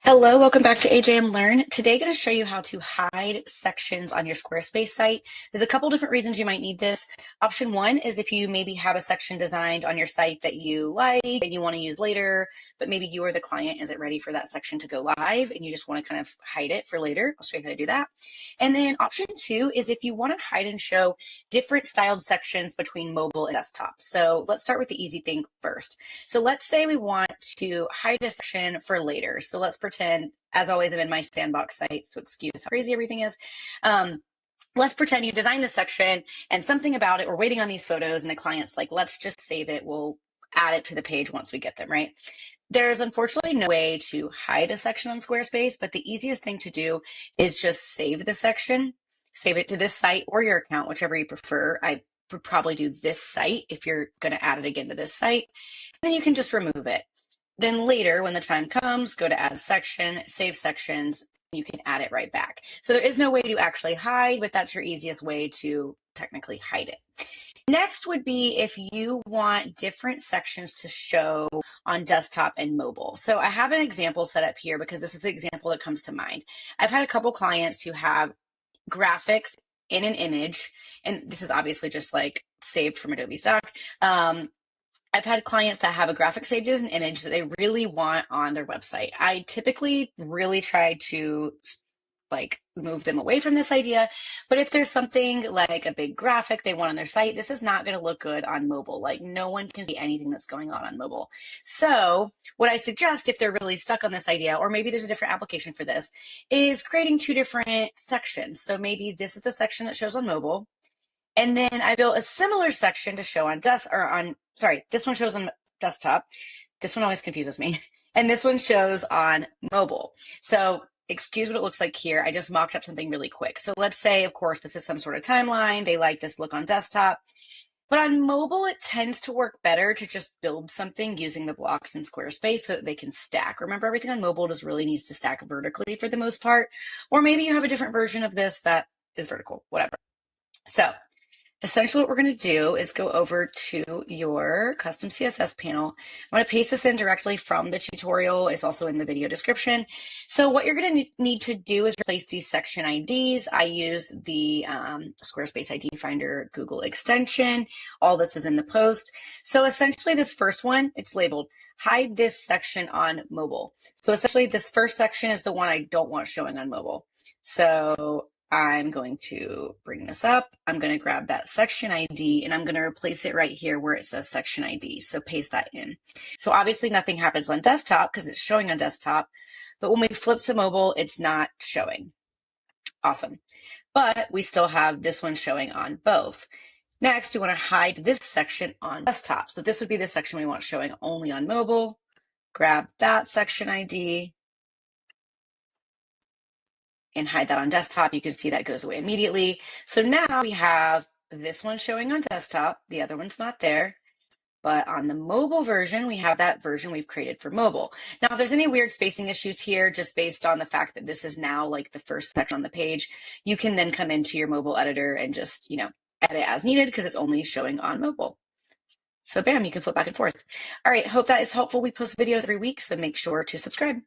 Hello, welcome back to AJM Learn. Today, I'm going to show you how to hide sections on your Squarespace site. There's a couple different reasons you might need this. Option one is if you maybe have a section designed on your site that you like and you want to use later, but maybe you or the client isn't ready for that section to go live and you just want to kind of hide it for later. I'll show you how to do that. And then option two is if you want to hide and show different styled sections between mobile and desktop. So let's start with the easy thing first. So let's say we want to hide a section for later. So let's pretend, as always, I'm in my sandbox site, so excuse how crazy everything is. Let's pretend you designed this section and something about it, we're waiting on these photos and the client's like, let's just save it. We'll add it to the page once we get them, right? There's unfortunately no way to hide a section on Squarespace, but the easiest thing to do is just save the section, save it to this site or your account, whichever you prefer. I would probably do this site if you're going to add it again to this site. And then you can just remove it. Then later, when the time comes, go to add section, save sections, you can add it right back. So there is no way to actually hide, but that's your easiest way to technically hide it. Next would be if you want different sections to show on desktop and mobile. So I have an example set up here because this is the example that comes to mind. I've had a couple clients who have graphics in an image, and this is obviously just like saved from Adobe stock. I've had clients that have a graphic saved as an image that they really want on their website. I typically really try to move them away from this idea. But if there's something like a big graphic they want on their site, this is not going to look good on mobile. Like no one can see anything that's going on mobile. So what I suggest if they're really stuck on this idea, or maybe there's a different application for this, is creating two different sections. So maybe this is the section that shows on mobile. And then I built a similar section to show on this one shows on desktop. This one always confuses me. And this one shows on mobile. So excuse what it looks like here. I just mocked up something really quick. So let's say, of course, this is some sort of timeline. They like this look on desktop. But on mobile, it tends to work better to just build something using the blocks in Squarespace so that they can stack. Remember, everything on mobile just really needs to stack vertically for the most part. Or maybe you have a different version of this that is vertical, whatever. So essentially what we're going to do is go over to your custom CSS panel. I'm going to paste this in directly from the tutorial. It's also in the video description. So what you're going to need to do is replace these section IDs. I use the Squarespace ID Finder Google extension. All this is in the post. So essentially this first one, it's labeled hide this section on mobile. So essentially this first section is the one I don't want showing on mobile. So I'm going to bring this up. I'm going to grab that section ID and I'm going to replace it right here where it says section ID. So paste that in. So obviously nothing happens on desktop because it's showing on desktop, but when we flip to mobile, it's not showing. Awesome. But we still have this one showing on both. Next, we want to hide this section on desktop. So this would be the section we want showing only on mobile. Grab that section ID and hide that on desktop. You can see that goes away immediately. So now we have this one showing on desktop. The other one's not there. But on the mobile version, we have that version we've created for mobile. Now, if there's any weird spacing issues here, just based on the fact that this is now like the first section on the page, you can then come into your mobile editor and just, edit as needed because it's only showing on mobile. So bam, you can flip back and forth. All right, hope that is helpful. We post videos every week, so make sure to subscribe.